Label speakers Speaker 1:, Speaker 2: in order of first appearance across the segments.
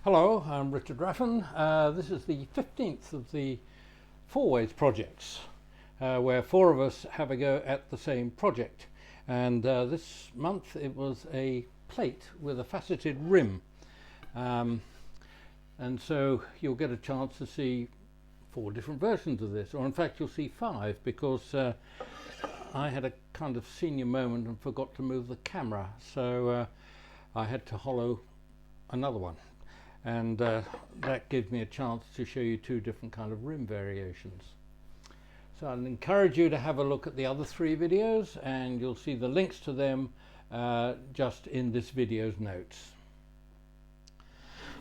Speaker 1: Hello, I'm Richard Raffan. This is the 15th of the Four Ways projects, where four of us have a go at the same project. And this month it was a plate with a faceted rim. And so you'll get a chance to see four different versions of this, or in fact you'll see five, because I had a kind of senior moment and forgot to move the camera. So I had to hollow another one. And that gives me a chance to show you two different kind of rim variations. So I'd encourage you to have a look at the other three videos, and you'll see the links to them just in this video's notes.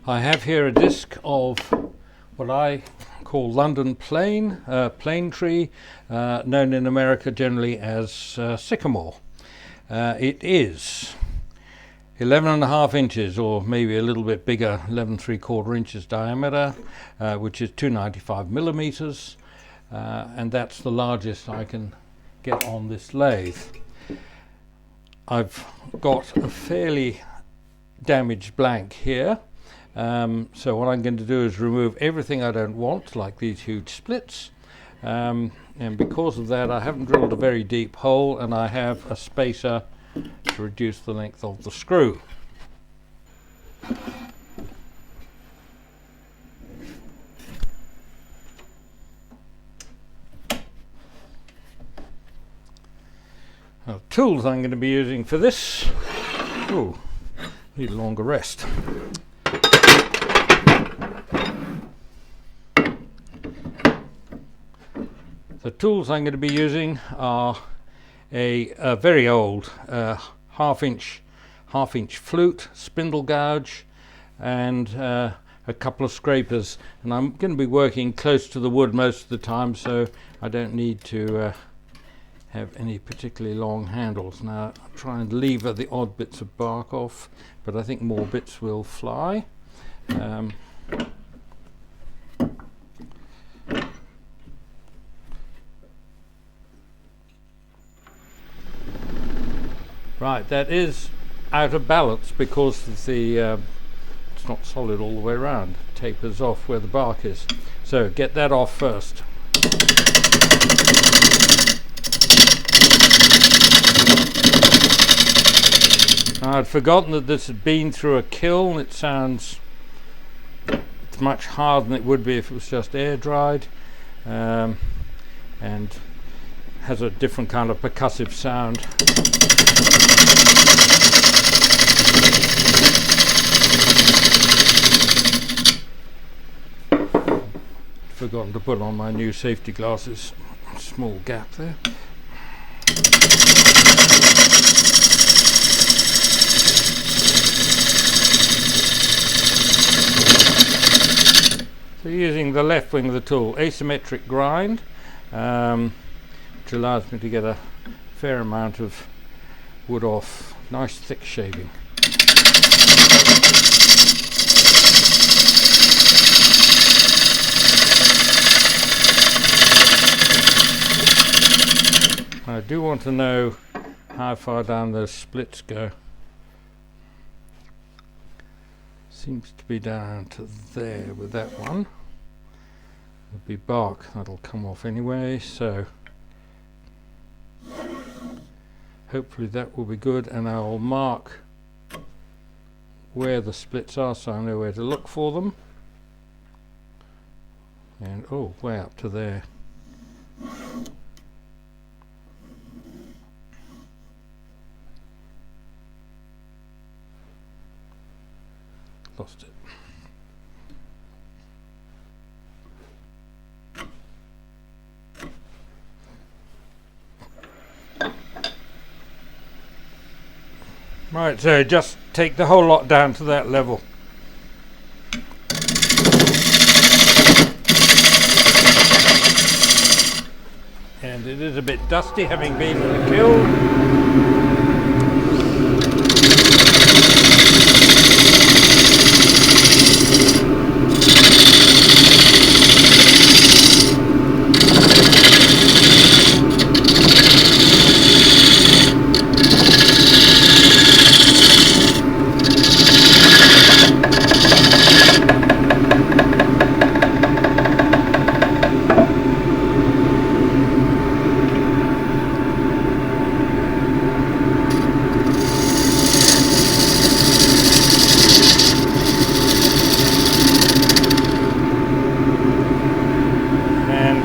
Speaker 1: I have here a disc of what I call London plane tree, known in America generally as sycamore. It is 11.5 inches, or maybe a little bit bigger, 11.75 inches diameter, which is 295 millimeters, and that's the largest I can get on this lathe. I've got a fairly damaged blank here, so what I'm going to do is remove everything I don't want, like these huge splits, and because of that I haven't drilled a very deep hole, and I have a spacer to reduce the length of the screw. Now, the tools I'm going to be using for this, need a longer rest. The tools I'm going to be using are a very old half-inch flute, spindle gouge, and a couple of scrapers. And I'm going to be working close to the wood most of the time, so I don't need to have any particularly long handles. Now I'll try and lever the odd bits of bark off, but I think more bits will fly. Right, that is out of balance because it's not solid all the way around. It tapers off where the bark is. So get that off first. Now, I'd forgotten that this had been through a kiln. It sounds much harder than it would be if it was just air dried, and has a different kind of percussive sound. Forgotten to put on my new safety glasses. Small gap there. So using the left wing of the tool, asymmetric grind, which allows me to get a fair amount of wood off. Nice thick shaving. I do want to know how far down those splits go. Seems to be down to there with that one. There'll be bark that'll come off anyway, so hopefully that will be good, and I'll mark where the splits are so I know where to look for them. And way up to there. Lost it. Right, so just take the whole lot down to that level. And it is a bit dusty, having been in the kiln.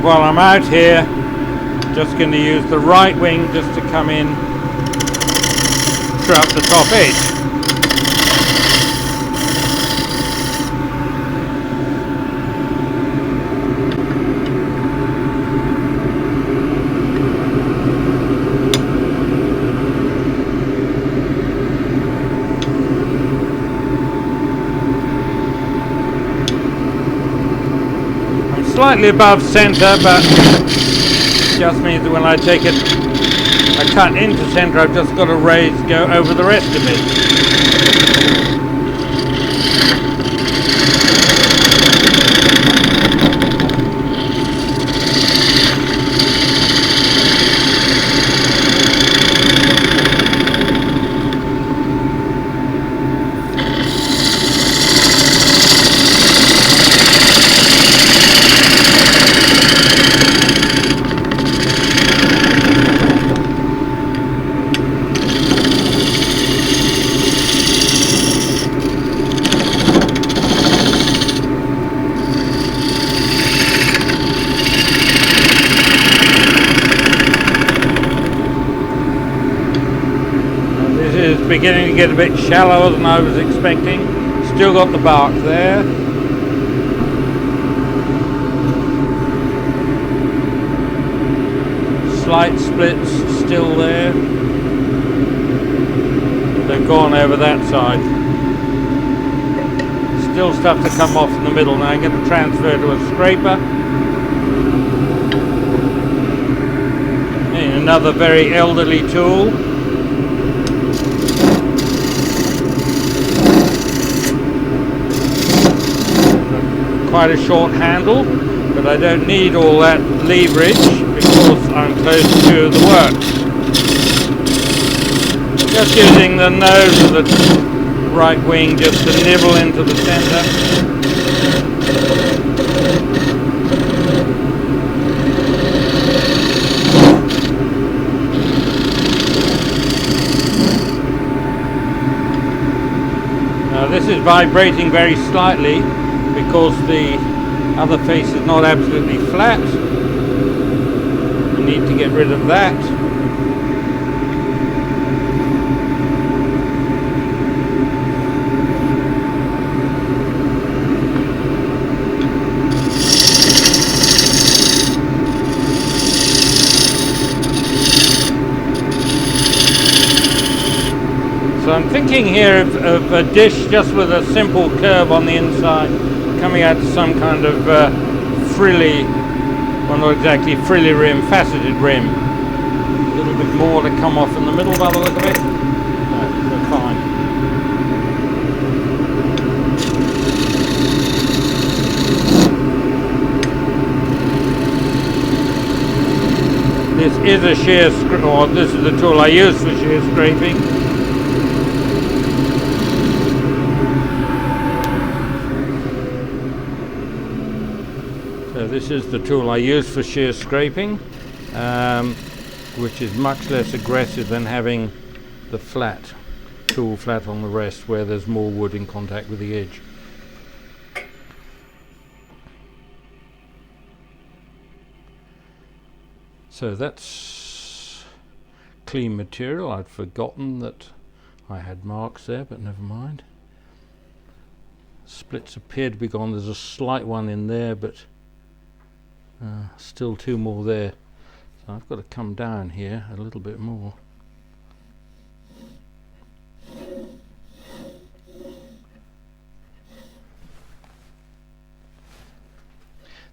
Speaker 2: while I'm out here, just going to use the right wing just to come in throughout the top edge. Slightly above centre, but just means that when I take it, I cut into centre, I've just got to go over the rest of it. Beginning to get a bit shallower than I was expecting. Still got the bark there. Slight splits still there. They've gone over that side. Still stuff to come off in the middle. Now I'm going to transfer to a scraper. And another very elderly tool. Quite a short handle, but I don't need all that leverage because I'm close to the work. Just using the nose of the right wing just to nibble into the centre. Now this is vibrating very slightly, because the other face is not absolutely flat. I need to get rid of that. So I'm thinking here of a dish just with a simple curve on the inside, coming out to some kind of frilly, well not exactly frilly rim, faceted rim. A little bit more to come off in the middle by the look of it. No, we're fine. This is a shear or this is the tool I use for shear scraping. This is the tool I use for shear scraping, which is much less aggressive than having the tool flat on the rest where there's more wood in contact with the edge. So that's clean material. I'd forgotten that I had marks there, but never mind. Splits appear to be gone. There's a slight one in there, but still two more there, so I've got to come down here a little bit more.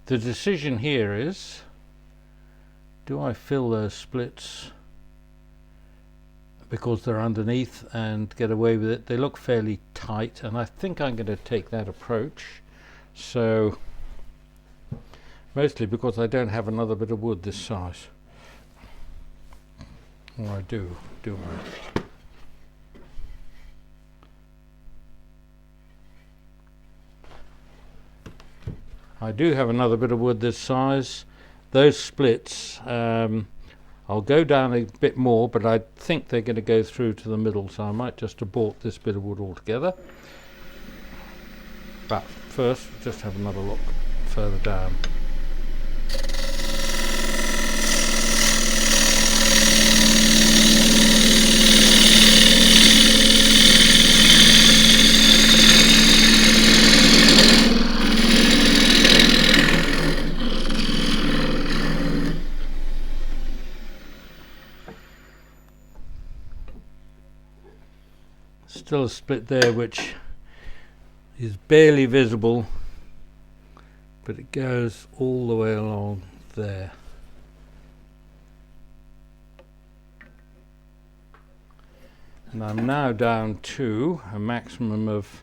Speaker 2: The decision here is, do I fill those splits because they're underneath and get away with it? They look fairly tight, and I think I'm going to take that approach. So mostly because I don't have another bit of wood this size. Or I do I do have another bit of wood this size. Those splits, I'll go down a bit more, but I think they're going to go through to the middle, so I might just abort this bit of wood altogether. But first, just have another look further down. still a split there which is barely visible, but it goes all the way along there. And I'm now down to a maximum of,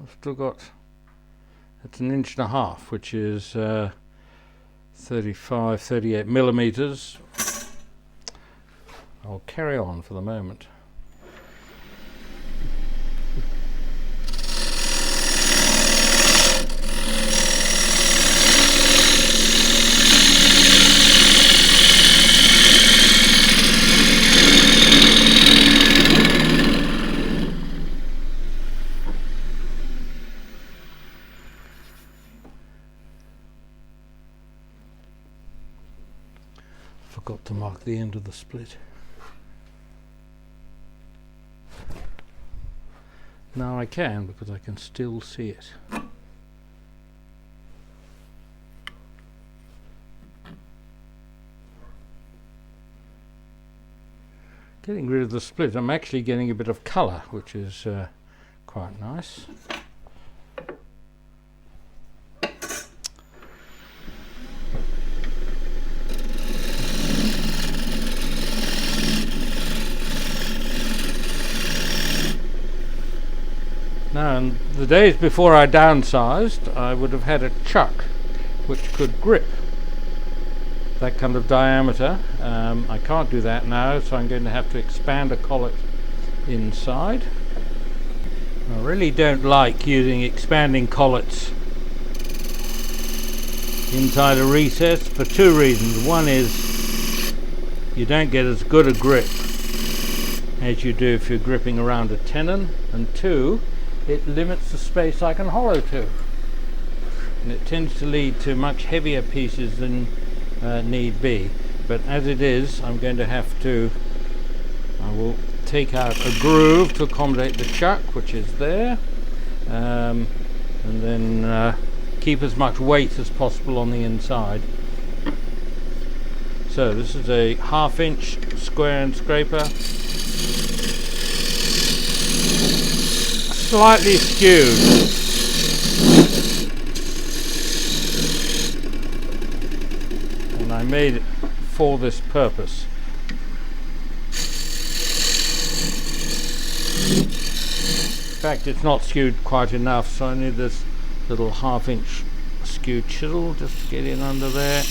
Speaker 2: I've still got, it's 1.5 inches, which is 35, 38 millimeters. I'll carry on for the moment. Forgot to mark the end of the split. Now I can, because I can still see it. Getting rid of the split, I'm actually getting a bit of colour, which is quite nice. Now, in the days before I downsized, I would have had a chuck which could grip that kind of diameter. I can't do that now, so I'm going to have to expand a collet inside. I really don't like using expanding collets inside a recess for two reasons. One is you don't get as good a grip as you do if you're gripping around a tenon, and two, it limits the space I can hollow to, and it tends to lead to much heavier pieces than need be. But as it is, I'm going to have to, I will take out a groove to accommodate the chuck, which is there, and then keep as much weight as possible on the inside. So this is a 1/2 inch square and scraper, slightly skewed. And I made it for this purpose. In fact, it's not skewed quite enough, so I need this little 1/2 inch skew chisel just to get in under there.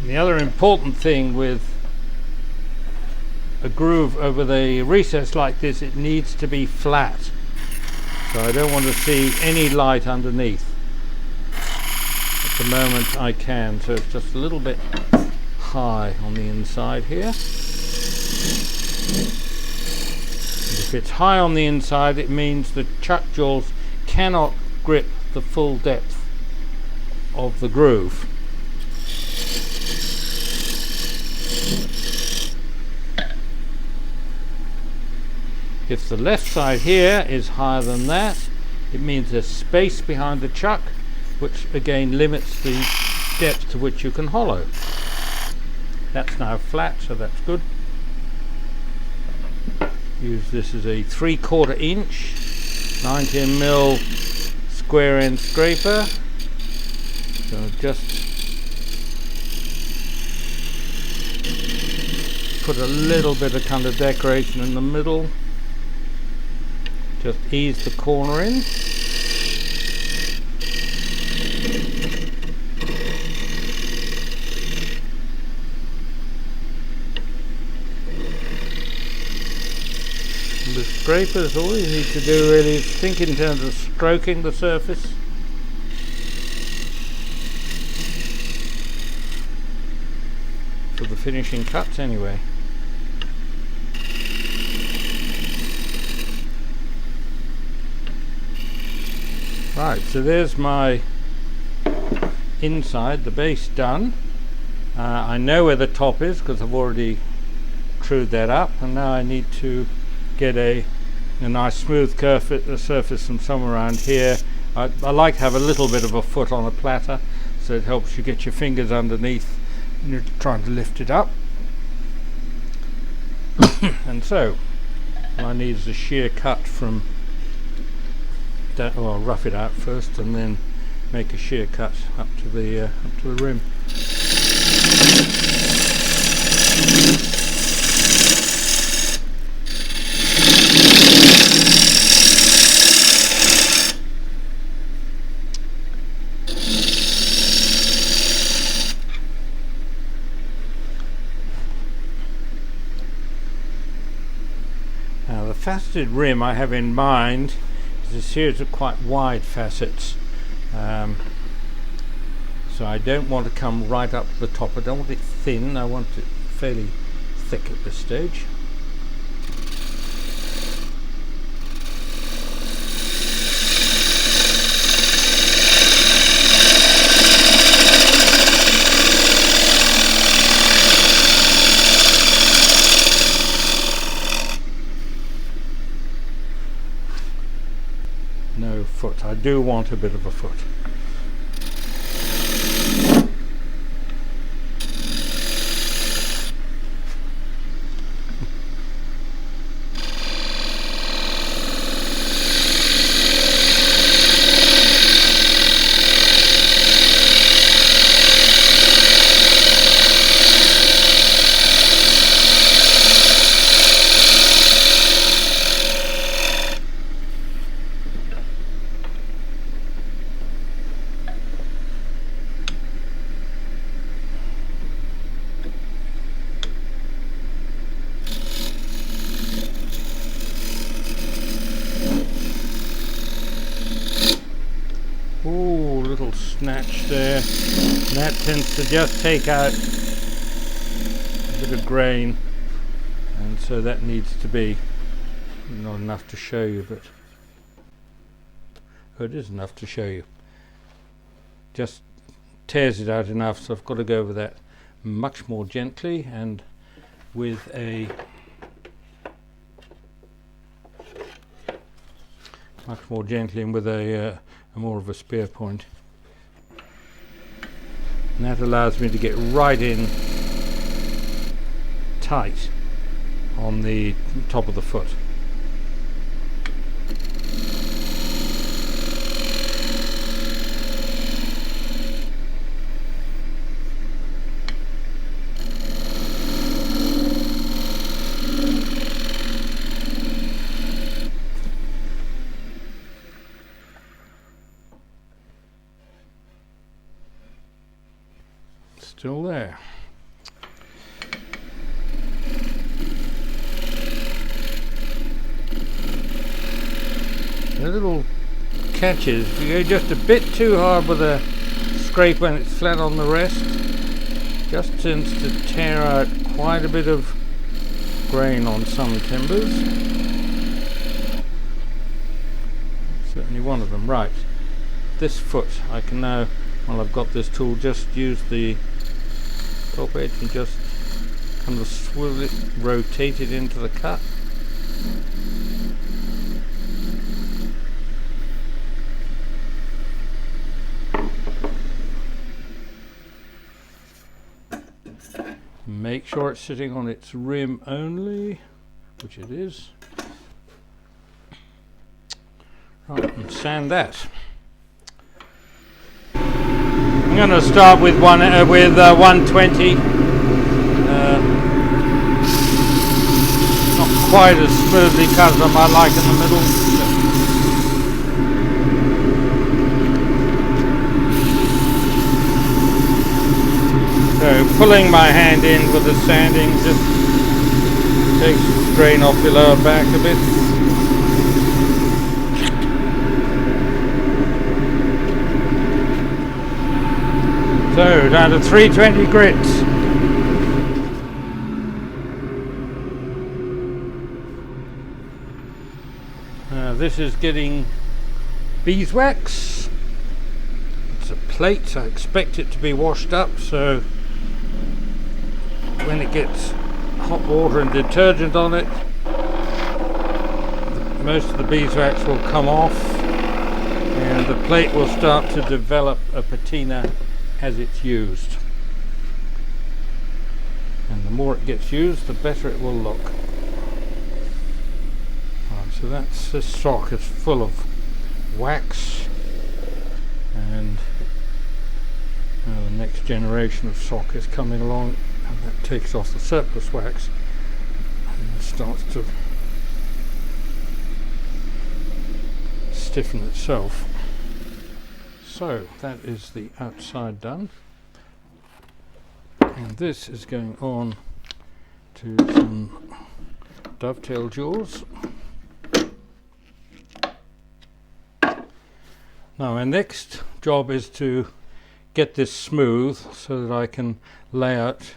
Speaker 2: And the other important thing with a groove over the recess like this, it needs to be flat, so I don't want to see any light underneath. At the moment I can, so it's just a little bit high on the inside here. And if it's high on the inside, it means the chuck jaws cannot grip the full depth of the groove. If the left side here is higher than that, it means there's space behind the chuck, which again limits the depth to which you can hollow. That's now flat, so that's good. Use this as a 3/4 inch 19mm square end scraper. So just put a little bit of kind of decoration in the middle. Just ease the corner in. With scrapers, all you need to do really is think in terms of stroking the surface. For the finishing cuts anyway. Right, so there's my inside, the base done. I know where the top is because I've already trued that up, and now I need to get a nice smooth surface from somewhere around here. I like to have a little bit of a foot on a platter, so it helps you get your fingers underneath when you're trying to lift it up. And so all I need is a shear cut from that. Well, I'll rough it out first and then make a shear cut up to the rim. Now the faceted rim I have in mind is a series of quite wide facets. So I don't want to come right up to the top. I don't want it thin, I want it fairly thick at this stage. No foot. I do want a bit of a foot. Ooh, little snatch there. And that tends to just take out a bit of grain, and so that needs to be not enough to show you, but it is enough to show you. Just tears it out enough, so I've got to go over that much more gently and with a more of a spear point, and that allows me to get right in tight on the top of the foot. Still there. The little catch is if you go just a bit too hard with a scrape when it's flat on the rest, just tends to tear out quite a bit of grain on some timbers. Certainly one of them. Right, this foot I can now, while I've got this tool, just use the top edge and just kind of swivel it, rotate it into the cut. Make sure it's sitting on its rim only, which it is. Right, and sand that. I'm going to start with 120. Not quite as smoothly cut as I might like in the middle. So pulling my hand in with the sanding just takes the strain off your lower back a bit. So down to 320 grits. This is getting beeswax. It's a plate, I expect it to be washed up, so when it gets hot water and detergent on it, most of the beeswax will come off and the plate will start to develop a patina as it's used. And the more it gets used, the better it will look. So this sock is full of wax, and the next generation of sock is coming along, and that takes off the surplus wax and starts to stiffen itself. So that is the outside done, and this is going on to some dovetail jaws. Now my next job is to get this smooth so that I can lay out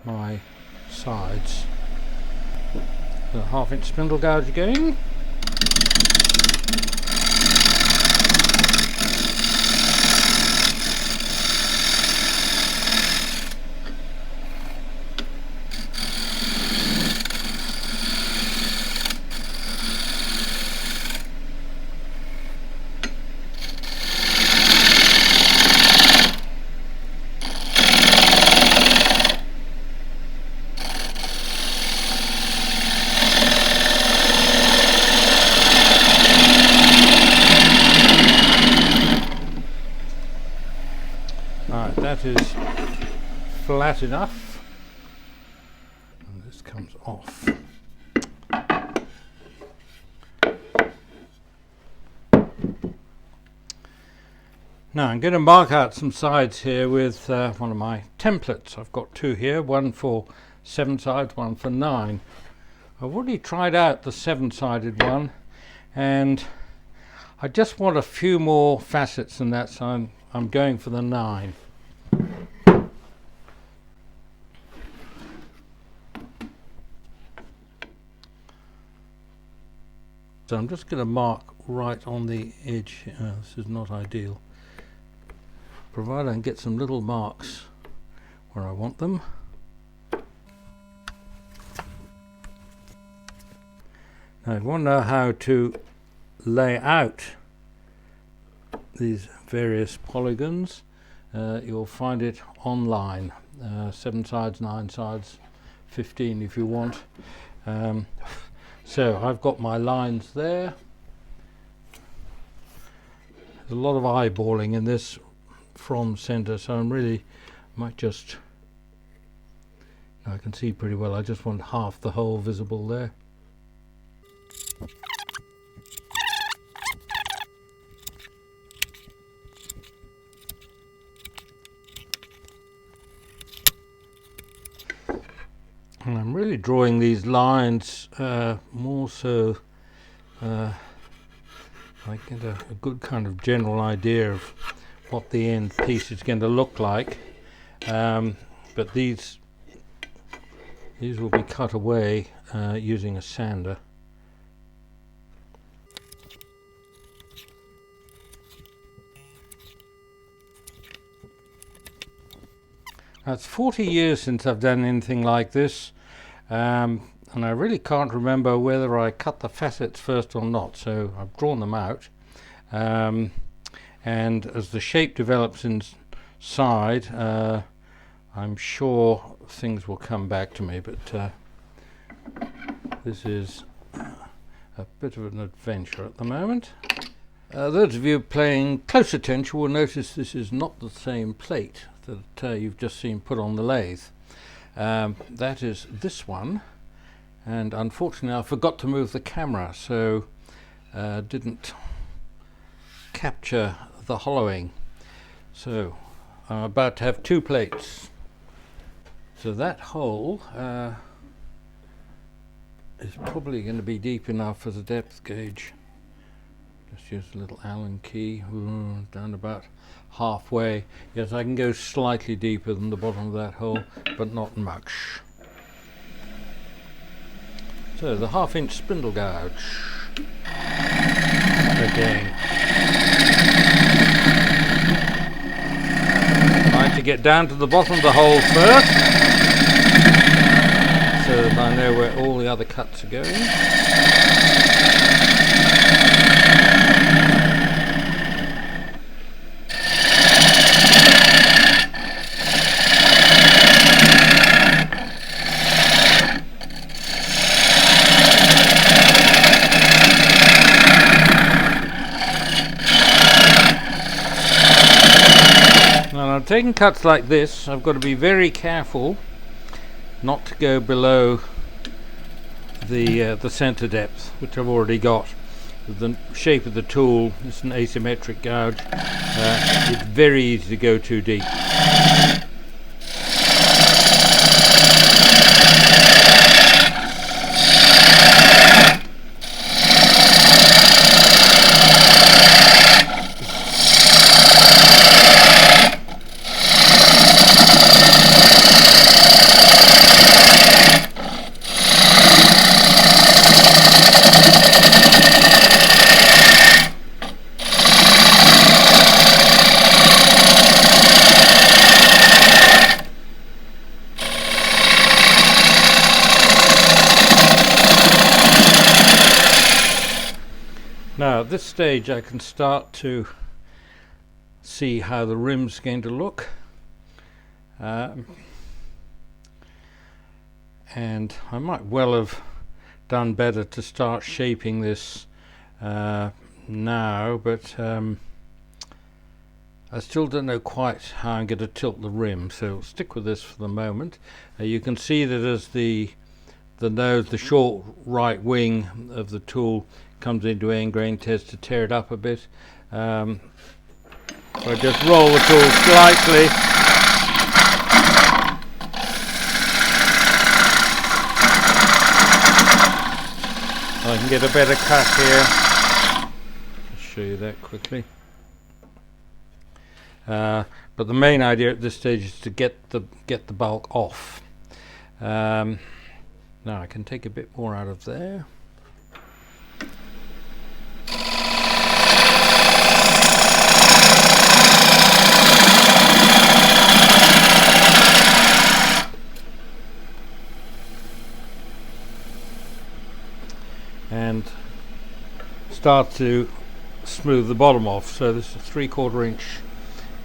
Speaker 2: my sides. The 1/2 inch spindle gouge again. That is flat enough, and this comes off. Now I'm going to mark out some sides here with one of my templates. I've got two here, one for 7 sides, one for 9. I've already tried out the 7-sided one, and I just want a few more facets than that, so I'm going for the 9. So I'm just going to mark right on the edge. This is not ideal, provided I can get some little marks where I want them. Now I want to know how to lay out these various polygons. You'll find it online, 7 sides, 9 sides, 15 if you want. So I've got my lines there. There's a lot of eyeballing in this from center, so I'm really might just, I can see pretty well, I just want half the hole visible there. And I'm really drawing these lines more so I get a good kind of general idea of what the end piece is going to look like, but these will be cut away using a sander. Now, it's 40 years since I've done anything like this. And I really can't remember whether I cut the facets first or not, so I've drawn them out, and as the shape develops inside, I'm sure things will come back to me, but this is a bit of an adventure at the moment. Those of you paying close attention will notice this is not the same plate that you've just seen put on the lathe. That is this one, and unfortunately I forgot to move the camera, so didn't capture the hollowing. So I'm about to have 2 plates. So that hole is probably going to be deep enough as a depth gauge. Just use a little Allen key, down about halfway. Yes, I can go slightly deeper than the bottom of that hole, but not much. So the 1/2 inch spindle gouge again. I like to get down to the bottom of the hole first, so that I know where all the other cuts are going. And I'm taking cuts like this. I've got to be very careful not to go below the center depth, which I've already got. The shape of the tool is an asymmetric gouge. It's very easy to go too deep. Now at this stage I can start to see how the rim's going to look, and I might well have done better to start shaping this now, but I still don't know quite how I'm going to tilt the rim, so I'll stick with this for the moment. You can see that as the nose, the short right wing of the tool comes into end grain, tends to tear it up a bit. So I just roll the tool slightly. I can get a better cut here. I'll show you that quickly. But the main idea at this stage is to get the bulk off. Now I can take a bit more out of there. And start to smooth the bottom off. So this is a 3/4 inch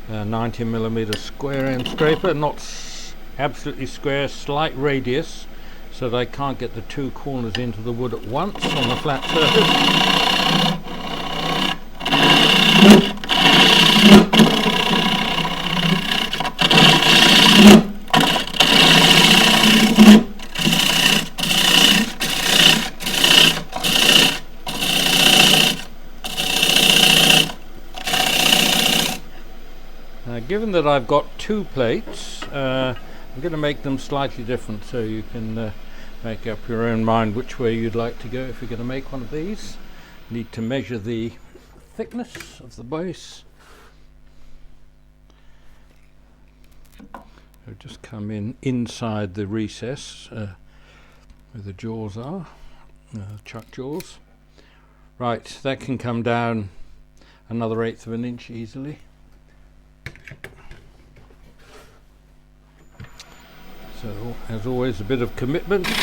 Speaker 2: 90mm square end scraper, not absolutely square, slight radius, so that I can't get the two corners into the wood at once on the flat surface. Given that I've got two plates, I'm going to make them slightly different, so you can make up your own mind which way you'd like to go if you're going to make one of these. Need to measure the thickness of the base. So just come in inside the recess where the jaws are, chuck jaws. Right, that can come down another 1/8 of an inch easily. So, as always, a bit of commitment. Get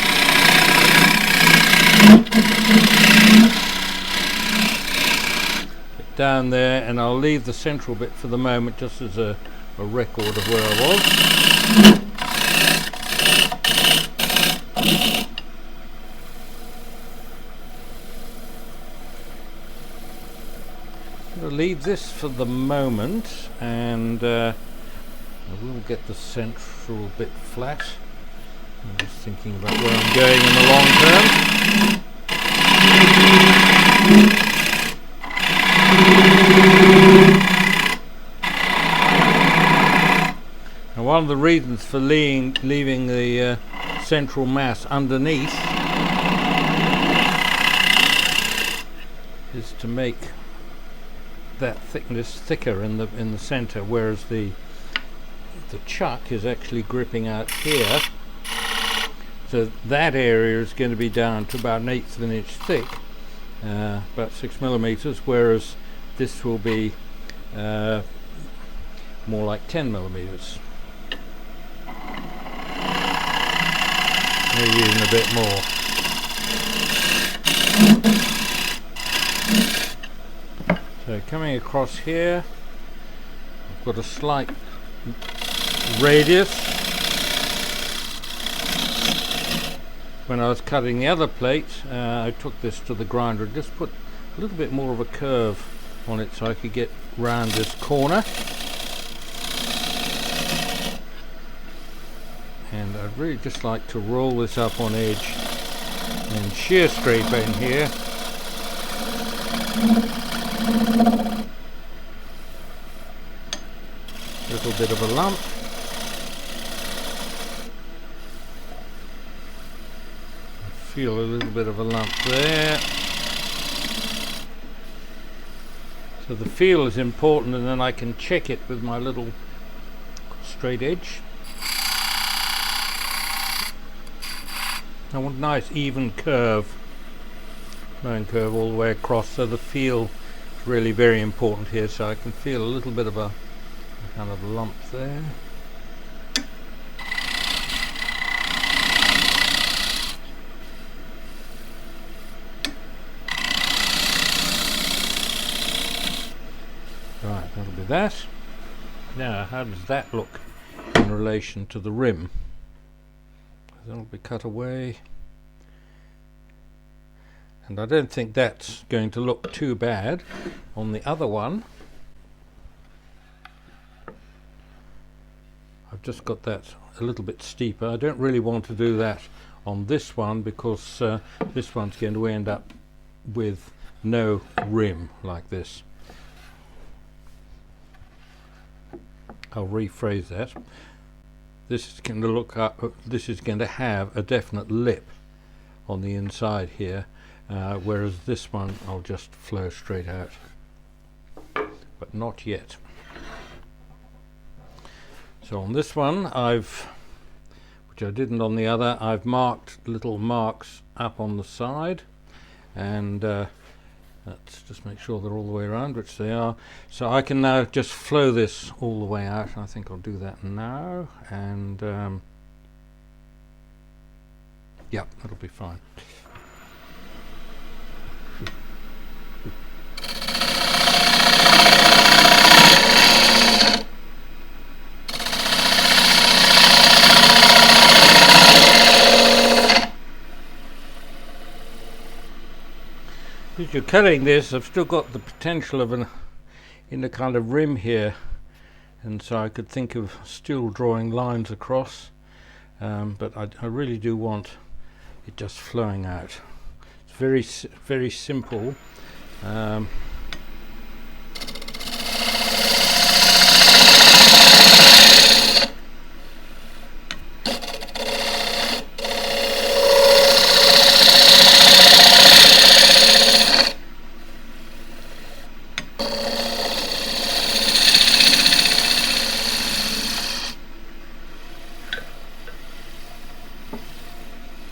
Speaker 2: down there, and I'll leave the central bit for the moment just as a record of where I was. I'll leave this for the moment, and I will get the central bit flat. I'm just thinking about where I'm going in the long term. Now, one of the reasons for leaving the central mass underneath is to make that thickness thicker in the center, whereas the chuck is actually gripping out here, so that area is going to be down to about 1/8 of an inch thick, about 6mm, whereas this will be more like 10mm, maybe even a bit more. So coming across here, I've got a slight radius. When I was cutting the other plate, I took this to the grinder and just put a little bit more of a curve on it so I could get round this corner. and I'd really just like to roll this up on edge and shear scraper in here. Little bit of a lump. Feel a little bit of a lump there. So the feel is important, and then I can check it with my little straight edge. I want a nice even curve, flowing curve all the way across, so the feel is really very important here. So I can feel a little bit of a kind of lump there. Right, that'll be that. Now, how does that look in relation to the rim? That'll be cut away. And I don't think that's going to look too bad on the other one. I've just got that a little bit steeper. I don't really want to do that on this one, because this one's going to end up with no rim like this. I'll rephrase that. This is going to look up. This is going to have a definite lip on the inside here, whereas this one I'll just flow straight out, but not yet. So on this one, which I didn't on the other, I've marked little marks up on the side, and let's just make sure they're all the way around, which they are. So I can now just flow this all the way out. I think I'll do that now, and yeah, that'll be fine. As you're cutting this, I've still got the potential of in a kind of rim here, and so I could think of still drawing lines across, but I really do want it just flowing out. It's very simple.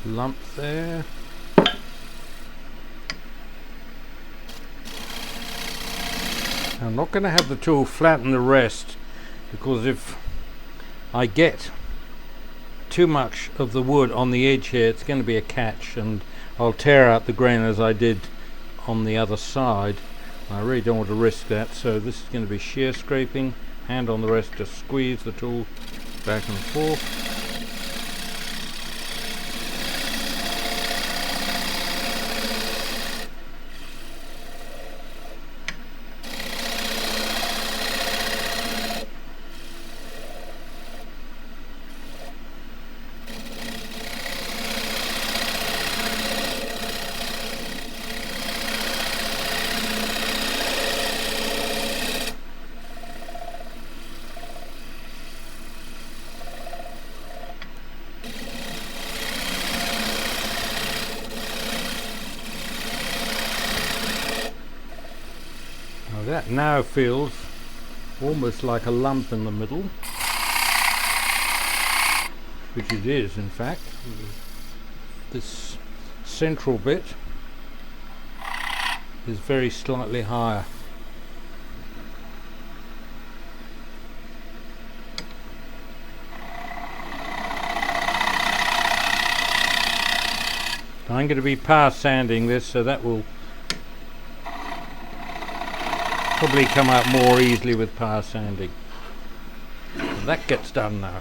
Speaker 2: Lump there. I'm not going to have the tool flatten the rest, because if I get too much of the wood on the edge here, it's going to be a catch, and I'll tear out the grain as I did on the other side. I really don't want to risk that, so this is going to be shear scraping. Hand on the rest, just squeeze the tool back and forth. That now feels almost like a lump in the middle, which it is in fact. This central bit is very slightly higher. I'm going to be power sanding this, so that will probably come out more easily with power sanding. So that gets done now.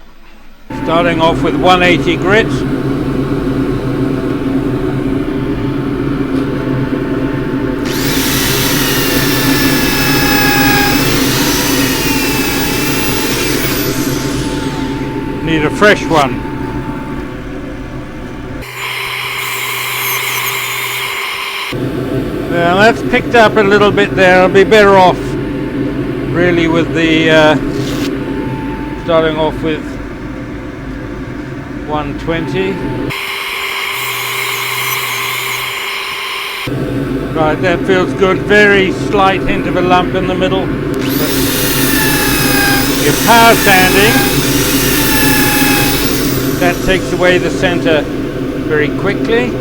Speaker 2: Starting off with 180 grit. Need a fresh one. Well, that's picked up a little bit there. I'll be better off really with the starting off with 120. Right, that feels good. Very slight hint of a lump in the middle. Your power sanding, that takes away the center very quickly.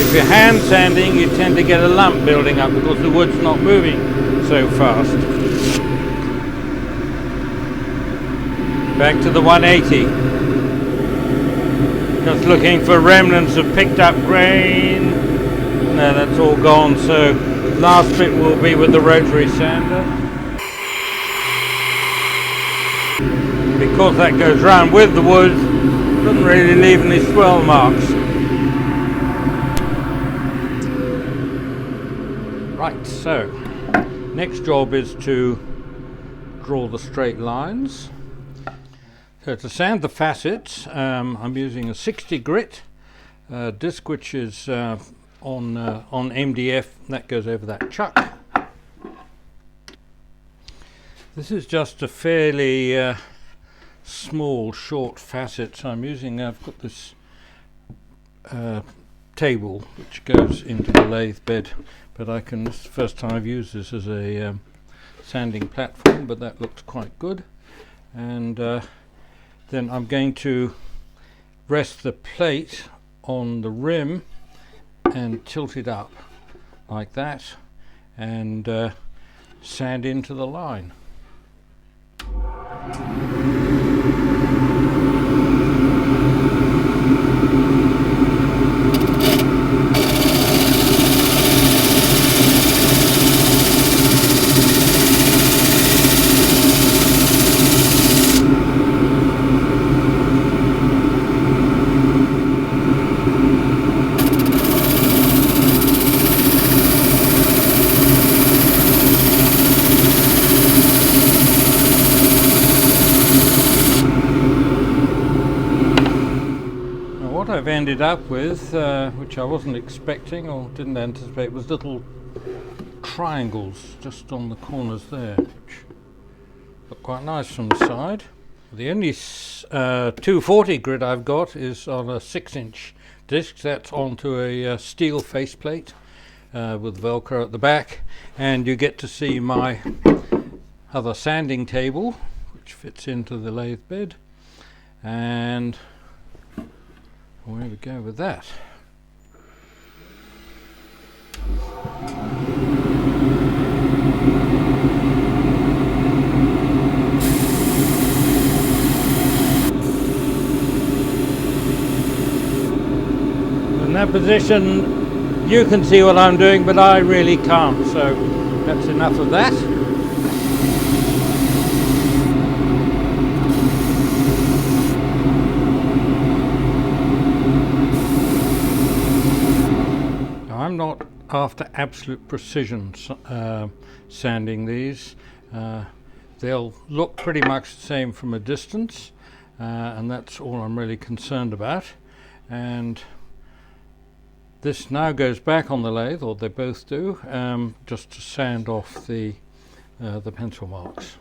Speaker 2: If you're hand sanding, you tend to get a lump building up because the wood's not moving so fast. Back to the 180. Just looking for remnants of picked up grain. No, that's all gone, so last bit will be with the rotary sander. Because that goes round with the wood, doesn't really leave any swell marks. Right, so next job is to draw the straight lines. So to sand the facets, I'm using a 60 grit disc, which is on MDF. That goes over that chuck. This is just a fairly small, short facet. So I'm using. I've got this table which goes into the lathe bed, but this is the first time I've used this as a sanding platform. But that looks quite good, and then I'm going to rest the plate on the rim and tilt it up like that and sand into the line. I've ended up with, which I wasn't expecting or didn't anticipate, was little triangles just on the corners there, which look quite nice from the side. The only 240 grit I've got is on a 6-inch disc. That's onto a steel faceplate with Velcro at the back, and you get to see my other sanding table, which fits into the lathe bed, and away we go with that. In that position you can see what I'm doing, but I really can't, so that's enough of that. I'm not after absolute precision sanding these. They'll look pretty much the same from a distance, and that's all I'm really concerned about. And this now goes back on the lathe, or they both do, just to sand off the pencil marks.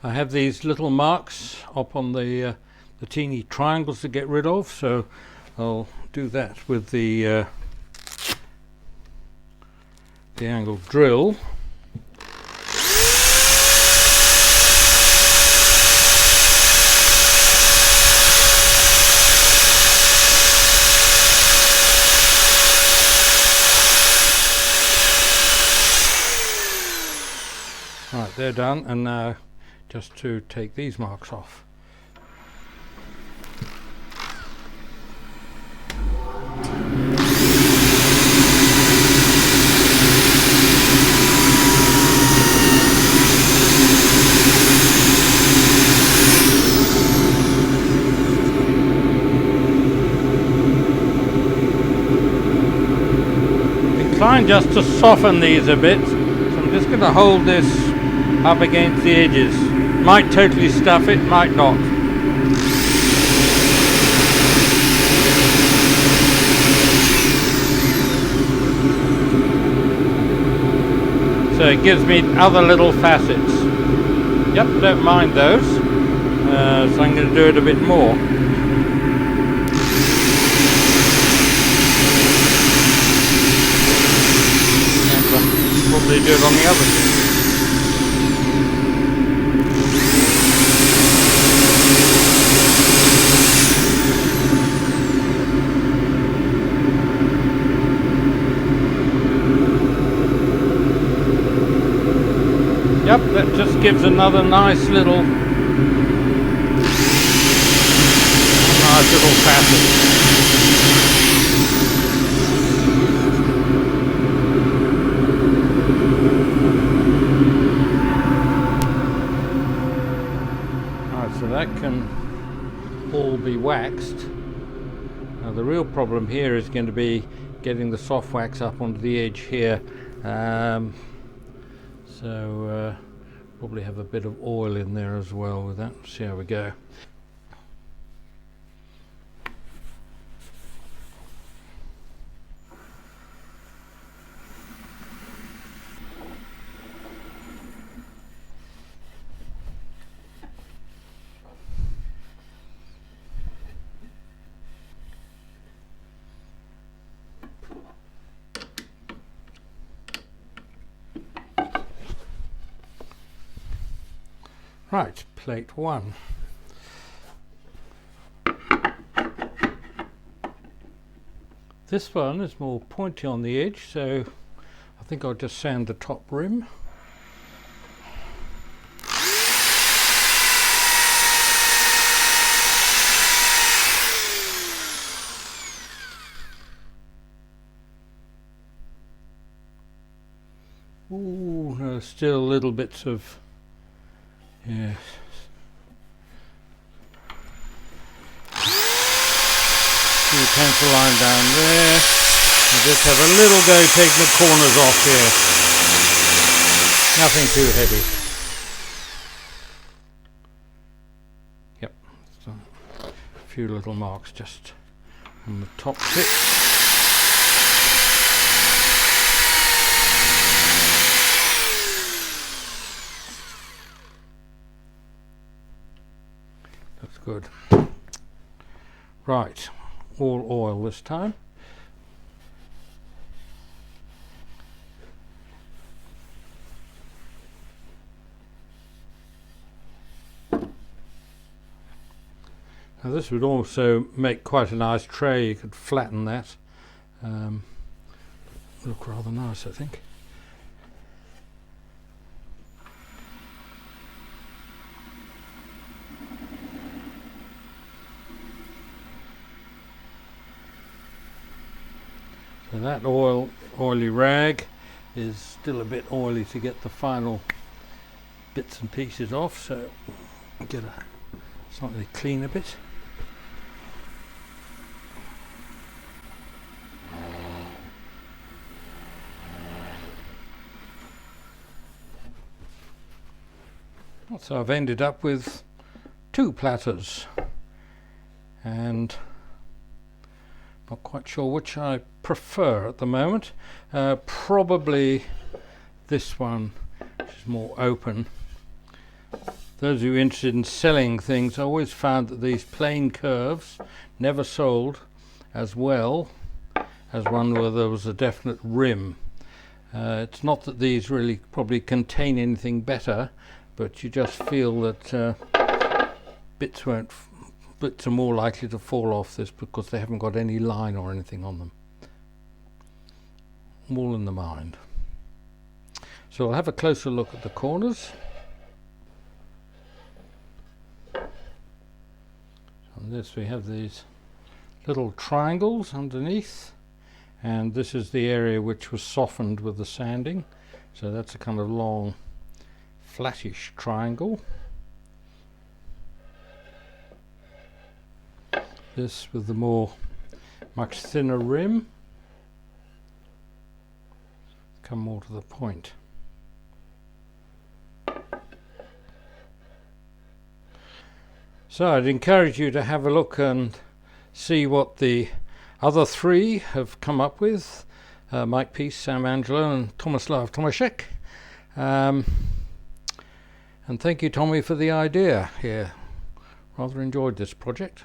Speaker 2: I have these little marks up on the teeny triangles to get rid of, so I'll do that with the angle drill. Right, they're done, and now just to take these marks off. Inclined just to soften these a bit, so I'm just going to hold this up against the edges. Might totally stuff it, might not. So it gives me other little facets. Yep, don't mind those. So I'm going to do it a bit more. And probably do it on the other side. Yep, that just gives another nice little facet. Alright, so that can all be waxed. Now the real problem here is going to be getting the soft wax up onto the edge here. So probably have a bit of oil in there as well with that. See how we go. Right, plate 1. This one is more pointy on the edge, so I think I'll just sand the top rim. Ooh, no, still little bits of, yes. See the pencil line down there. I just have a little go taking the corners off here. Nothing too heavy. Yep, so a few little marks just on the top bit. That's good. Right, all oil this time. Now this would also make quite a nice tray. You could flatten that. Look rather nice, I think. So that oily rag is still a bit oily to get the final bits and pieces off, so get a slightly cleaner bit. So I've ended up with 2 platters, and not quite sure which I prefer at the moment. Probably this one, which is more open. Those who are interested in selling things, I always found that these plain curves never sold as well as one where there was a definite rim. It's not that these really probably contain anything better, but you just feel that bits are more likely to fall off this because they haven't got any line or anything on them. All in the mind. So I'll have a closer look at the corners. On this we have these little triangles underneath, and this is the area which was softened with the sanding. So that's a kind of long flattish triangle. This with the much thinner rim, come more to the point. So I'd encourage you to have a look and see what the other 3 have come up with, Mike Peace, Sam Angelo and Tomislav Tomašić.
Speaker 1: And thank you, Tommy, for the idea here. Rather enjoyed this project.